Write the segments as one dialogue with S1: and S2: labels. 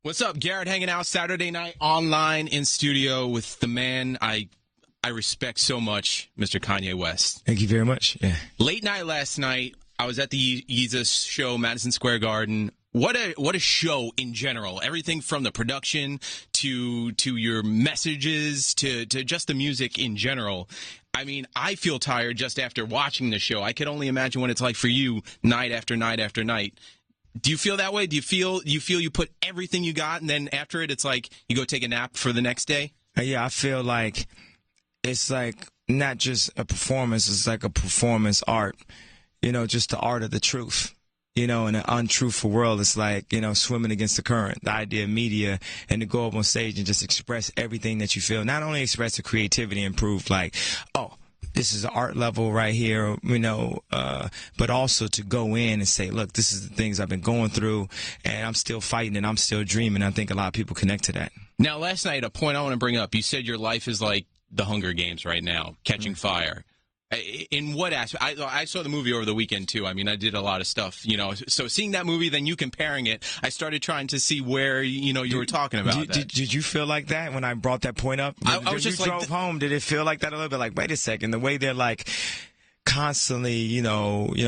S1: What's up, Garrett? Hanging out Saturday night online in studio with the man I respect so much, Mr. Kanye West.
S2: Thank you very much. Yeah.
S1: Late night last night, I was at the Yeezus show, Madison Square Garden. What a show in general. Everything from the production to your messages to just the music in general. I mean, I feel tired just after watching the show. I can only imagine what it's like for you night after night after night. Do you feel that way? Do you feel you put everything you got, and then after it, it's like you go take a nap for the next day?
S2: Yeah, I feel like it's like not just a performance. It's like a performance art, just the art of the truth. In an untruthful world, it's like, swimming against the current, the idea of media, and to go up on stage and just express everything that you feel. Not only express the creativity and prove like, oh, this is an art level right here, but also to go in and say, look, this is the things I've been going through, and I'm still fighting and I'm still dreaming. I think a lot of people connect to that.
S1: Now, last night, a point I want to bring up, you said your life is like the Hunger Games right now, catching fire. In what aspect? I saw the movie over the weekend, too. I mean, I did a lot of stuff, So seeing that movie, then you comparing it, I started trying to see where, you were talking about that.
S2: Did you feel like that when I brought that point up?
S1: I was just
S2: you drove home, did it feel like that a little bit? Like, wait a second, the way they're like constantly,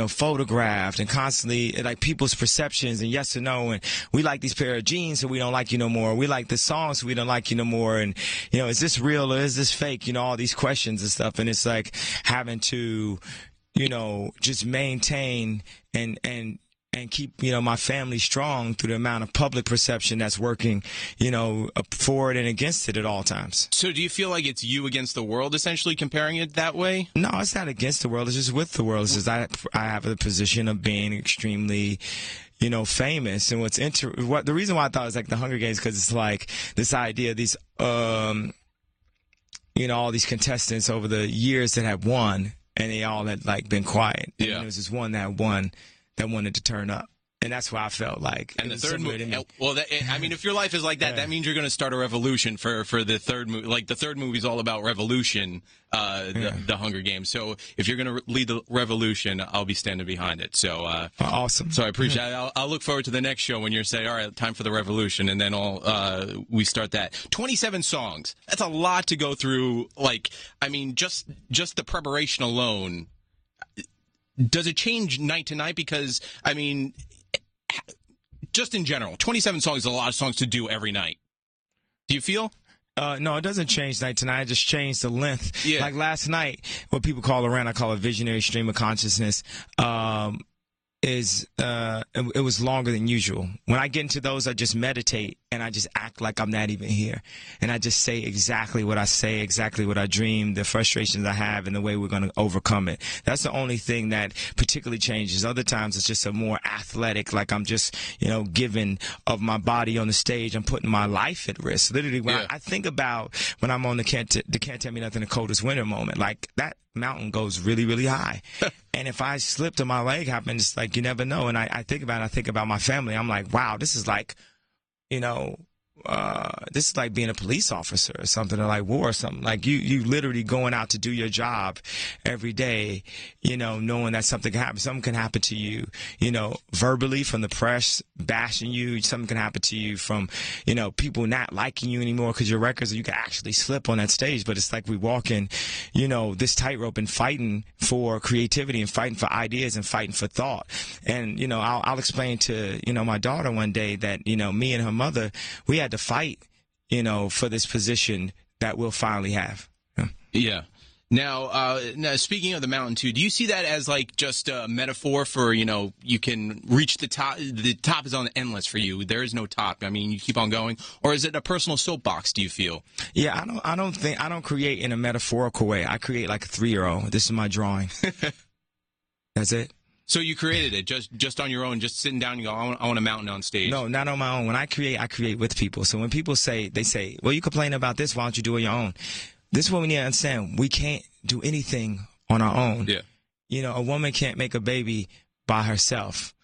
S2: photographed and constantly like people's perceptions and yes or no. And we like these pair of jeans, so we don't like you no more. We like the song, so we don't like you no more. And, is this real or is this fake? All these questions and stuff. And it's like having to, just maintain and keep, my family strong through the amount of public perception that's working, for it and against it at all times.
S1: So do you feel like it's you against the world, essentially, comparing it that way?
S2: No, it's not against the world. It's just with the world. It's just I have the position of being extremely, famous. And the reason why I thought it was like the Hunger Games, because it's like this idea, these, all these contestants over the years that have won, and they all had like been quiet.
S1: Yeah.
S2: And there was this one that won. That wanted to turn up. And that's why I felt like.
S1: And the third movie. Well, if your life is like that, that means you're going to start a revolution for the third movie. Like, the third movie is all about revolution, the Hunger Games. So if you're going to lead the revolution, I'll be standing behind it. So
S2: awesome.
S1: So I appreciate it. I'll look forward to the next show when you're saying, all right, time for the revolution. And then we start that. 27 songs. That's a lot to go through. Like, I mean, just the preparation alone. Does it change night to night? Because, I mean, just in general, 27 songs is a lot of songs to do every night. Do you feel?
S2: No, it doesn't change night to night. It just changed the length.
S1: Yeah.
S2: Like last night, what people call around, I call it visionary stream of consciousness. It was longer than usual. When I get into those, I just meditate and I just act like I'm not even here. And I just say exactly what I say, exactly what I dream, the frustrations I have, and the way we're going to overcome it. That's the only thing that particularly changes. Other times it's just a more athletic, like I'm just, giving of my body on the stage. I'm putting my life at risk. Literally, when I think about when I'm on the Can't Tell Me Nothing, the coldest winter moment, like that mountain goes really, really high. And if I slipped and my leg happened, it's like, you never know. And I think about my family. I'm like, wow, this is like, this is like being a police officer or something, or like war or something. Like you literally going out to do your job every day, knowing that something can happen. Something can happen to you, verbally from the press bashing you. Something can happen to you from, people not liking you anymore because your records, you can actually slip on that stage. But it's like we walking, this tightrope and fighting for creativity and fighting for ideas and fighting for thought. And, I'll explain to, my daughter one day that, me and her mother, we had to fight, for this position that we'll finally have.
S1: Yeah. Now, speaking of the mountain, too, do you see that as, like, just a metaphor for, you can reach the top? The top is on the endless for you. There is no top. I mean, you keep on going. Or is it a personal soapbox, do you feel?
S2: Yeah, I don't create in a metaphorical way. I create like a 3-year-old. This is my drawing. That's it.
S1: So you created it just on your own, just sitting down and you go, I want a mountain on stage.
S2: No, not on my own. When I create with people. So when people say, well, you complain about this, why don't you do it on your own? This is what we need to understand. We can't do anything on our own.
S1: Yeah.
S2: A woman can't make a baby by herself.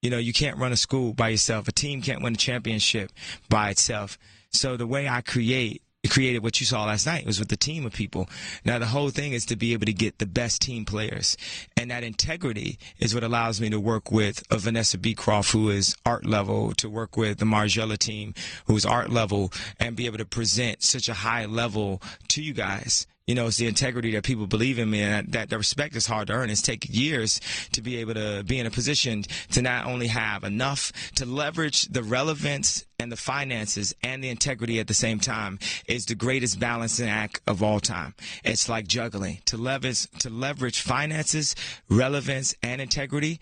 S2: You can't run a school by yourself. A team can't win a championship by itself. So the way I create created what you saw last night. It was with a team of people. Now, the whole thing is to be able to get the best team players. And that integrity is what allows me to work with a Vanessa Beecroft, who is art level, to work with the Margiela team, who is art level, and be able to present such a high level to you guys. You know, it's the integrity that people believe in me, and that the respect is hard to earn. It's taken years to be able to be in a position to not only have enough to leverage the relevance and the finances and the integrity at the same time is the greatest balancing act of all time. It's like juggling. To leverage finances, relevance, and integrity.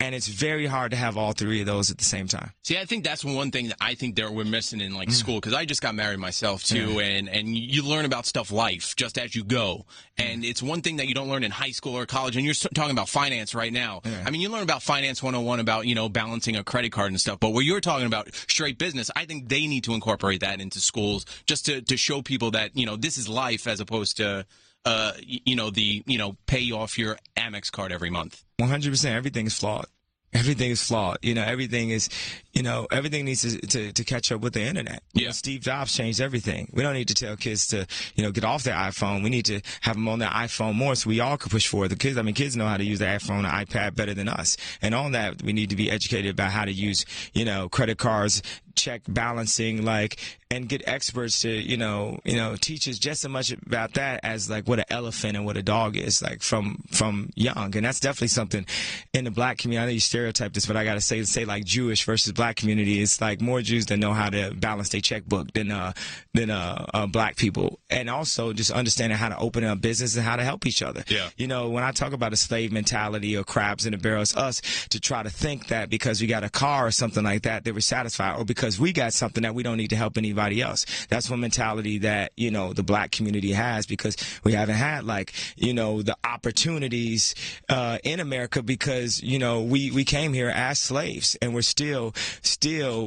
S2: And it's very hard to have all three of those at the same time.
S1: See, I think that's one thing that I think that we're missing in like school, because I just got married myself too, and you learn about stuff life just as you go. And it's one thing that you don't learn in high school or college, and you're talking about finance right now. I mean, you learn about finance 101 about, you know, balancing a credit card and stuff, but what you're talking about, straight business, I think they need to incorporate that into schools just to show people that, you know, this is life as opposed to pay off your Amex card every month.
S2: 100%. Everything is flawed. Everything is flawed. You know, everything needs to catch up with the internet.
S1: Yeah.
S2: You know, Steve Jobs changed everything. We don't need to tell kids to, get off their iPhone. We need to have them on their iPhone more so we all can push forward. Kids know how to use the iPhone or iPad better than us. And on that, we need to be educated about how to use, credit cards, check balancing, and get experts to, teach us just as much about that as what an elephant and what a dog is, from young. And that's definitely something in the black community. I know you stereotype this, but I got to say Jewish versus black community. It's more Jews that know how to balance their checkbook than black people. And also just understanding how to open up business and how to help each other.
S1: Yeah.
S2: When I talk about a slave mentality or crabs in a barrel, it's us to try to think that because we got a car or something like that we're satisfied, or because we got something that we don't need to help anybody else. That's one mentality that, the black community has, because we haven't had the opportunities in America, because, we came here as slaves, and we're still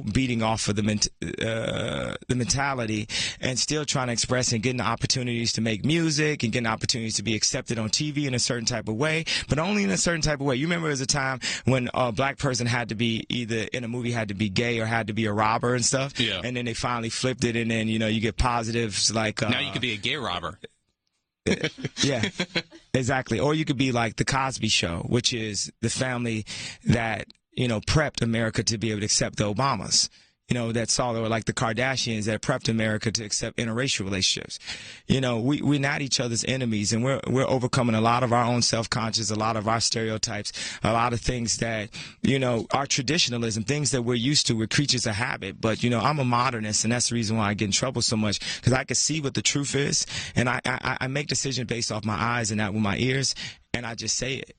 S2: beating off of the mentality and still trying to express and getting the opportunities to make music and getting opportunities to be accepted on TV in a certain type of way, but only in a certain type of way. You remember there was a time when a black person had to be either in a movie had to be gay or had to be a robber and stuff.
S1: Yeah.
S2: And then they finally flipped it, and then, you get positives like...
S1: now you could be a gay robber.
S2: Yeah, exactly. Or you could be like the Cosby Show, which is the family that, prepped America to be able to accept the Obamas. That saw, or like the Kardashians that prepped America to accept interracial relationships. We're not each other's enemies, and we're overcoming a lot of our own self-conscious, a lot of our stereotypes, a lot of things that, our traditionalism, things that we're used to. We're creatures of habit. But, I'm a modernist, and that's the reason why I get in trouble so much, because I can see what the truth is, and I make decisions based off my eyes and not with my ears, and I just say it.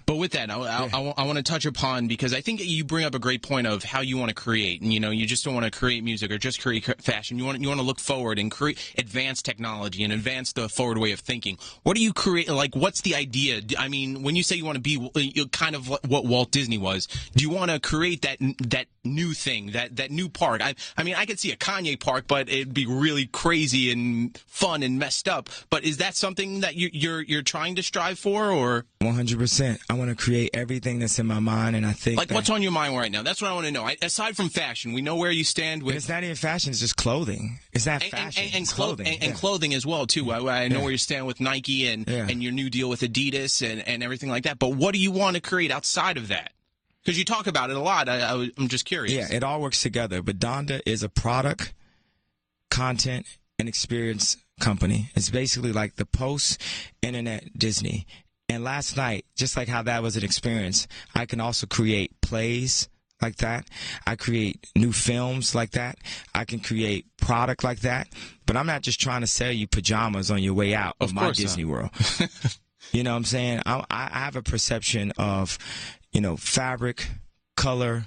S1: But with that, I want to touch upon, because I think you bring up a great point of how you want to create, and you just don't want to create music or just create fashion. You want to look forward and create advanced technology and advance the forward way of thinking. What do you create? What's the idea? I mean, when you say you want to be kind of what Walt Disney was, do you want to create that new thing, that new park? I mean, I could see a Kanye park, but it'd be really crazy and fun and messed up. But is that something that you're trying to strive for, or?
S2: 100%. I want to create everything that's in my mind, and I think
S1: what's on your mind right now? That's what I want to know. Aside from fashion, we know where you stand with.
S2: It's not even fashion; it's just clothing. It's not fashion.
S1: And clothing, and clothing as well too. I know where you stand with Nike and your new deal with Adidas and everything like that. But what do you want to create outside of that? Because you talk about it a lot. I'm just curious.
S2: Yeah, it all works together. But Donda is a product, content, and experience company. It's basically like the post-internet Disney. And last night, just like how that was an experience, I can also create plays like that. I create new films like that. I can create product like that. But I'm not just trying to sell you pajamas on your way out of my Disney World. You know what I'm saying? I have a perception of, fabric, color,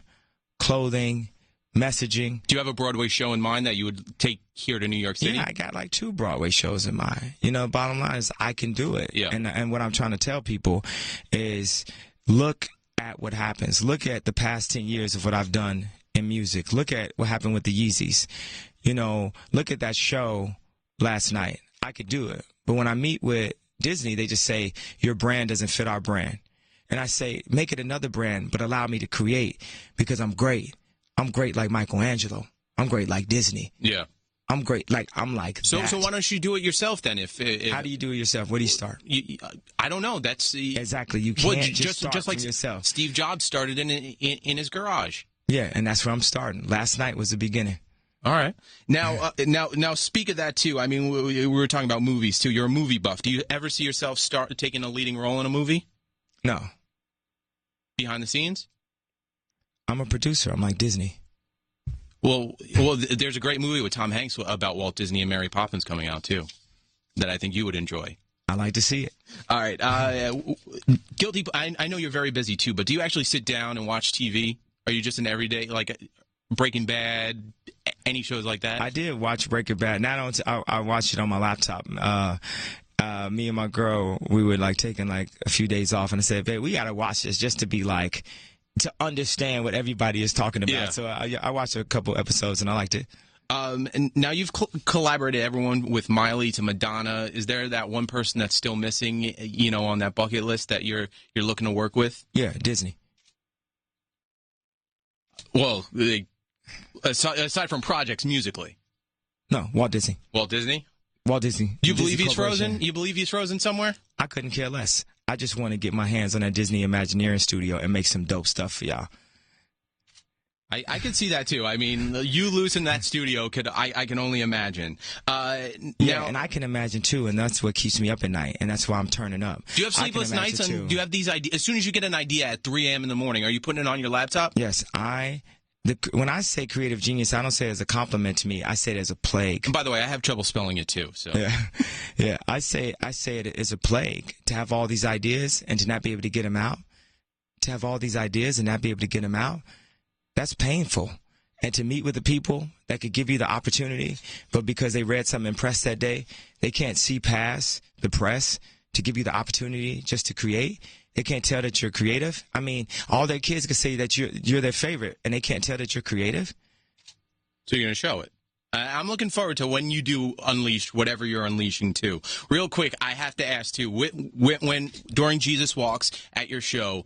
S2: clothing, messaging.
S1: Do you have a Broadway show in mind that you would take here to New York City?
S2: Yeah, I got 2 Broadway shows in mind. Bottom line is I can do it.
S1: Yeah.
S2: And what I'm trying to tell people is look at what happens. Look at the past 10 years of what I've done in music. Look at what happened with the Yeezys. Look at that show last night. I could do it. But when I meet with Disney, they just say, your brand doesn't fit our brand. And I say, make it another brand, but allow me to create, because I'm great. I'm great like Michelangelo. I'm great like Disney.
S1: Yeah.
S2: I'm great. Like, I'm like
S1: So
S2: that.
S1: so why don't you do it yourself then? If
S2: How do you do it yourself? Where do you start?
S1: I don't know. That's
S2: Exactly. You can't just start
S1: like
S2: from yourself.
S1: Steve Jobs started in his garage.
S2: Yeah, and that's where I'm starting. Last night was the beginning.
S1: All right. Now, now, speak of that too. I mean, we were talking about movies too. You're a movie buff. Do you ever see yourself taking a leading role in a movie?
S2: No.
S1: Behind the scenes?
S2: I'm a producer. I'm like Disney.
S1: Well, there's a great movie with Tom Hanks about Walt Disney and Mary Poppins coming out too, that I think you would enjoy.
S2: I like to see it.
S1: All right. Guilty. I know you're very busy too, but do you actually sit down and watch TV? Are you just an everyday, like Breaking Bad, any shows like that?
S2: I did watch Breaking Bad. I watched it on my laptop. Me and my girl, we were like taking like a few days off, and I said, "Babe, we gotta watch this just to be like." To understand what everybody is talking about.
S1: Yeah.
S2: So I watched a couple episodes and I liked it.
S1: And now you've collaborated everyone with Miley to Madonna. Is there that one person that's still missing, on that bucket list that you're looking to work with?
S2: Yeah, Disney.
S1: Well, aside from projects musically.
S2: No, Walt Disney.
S1: Walt Disney?
S2: Walt Disney.
S1: You believe he's frozen? You believe he's frozen somewhere?
S2: I couldn't care less. I just want to get my hands on that Disney Imagineering studio and make some dope stuff for y'all.
S1: I can see that too. I mean, you losing that studio I can only imagine.
S2: Yeah, and I can imagine too, and that's what keeps me up at night, and that's why I'm turning up.
S1: Do you have sleepless nights? Do you have these ideas? As soon as you get an idea at 3 a.m. in the morning, are you putting it on your laptop?
S2: Yes, when I say creative genius, I don't say it as a compliment to me. I say it as a plague.
S1: And by the way, I have trouble spelling it too. So
S2: yeah. I say it as a plague to have all these ideas and to not be able to get them out. To have all these ideas and not be able to get them out, that's painful. And to meet with the people that could give you the opportunity, but because they read something in press that day, they can't see past the press to give you the opportunity just to create. They can't tell that you're creative. I mean, all their kids can say that you're their favorite, and they can't tell that you're creative.
S1: So you're going to show it. I'm looking forward to when you do unleash whatever you're unleashing too. Real quick, I have to ask too, when during Jesus Walks at your show,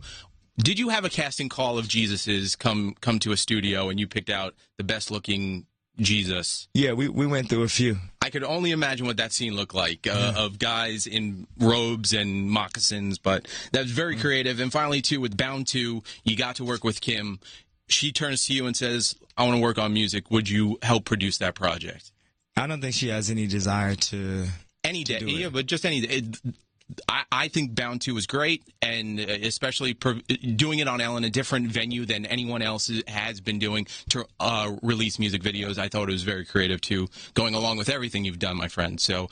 S1: did you have a casting call of Jesuses come to a studio and you picked out the best looking Jesus?
S2: Yeah, we went through a few.
S1: I could only imagine what that scene looked like, of guys in robes and moccasins, but that was very creative. And finally, too, with Bound 2, you got to work with Kim. She turns to you and says, I want to work on music. Would you help produce that project?
S2: I don't think she has any desire to
S1: any day.
S2: Do it.
S1: Yeah, but just any day. I think Bound 2 was great, and especially doing it on Ellen, a different venue than anyone else has been doing to release music videos. I thought it was very creative, too, going along with everything you've done, my friend. So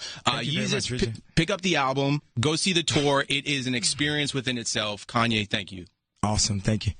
S1: pick up the album, go see the tour. It is an experience within itself. Kanye, thank you.
S2: Awesome. Thank you.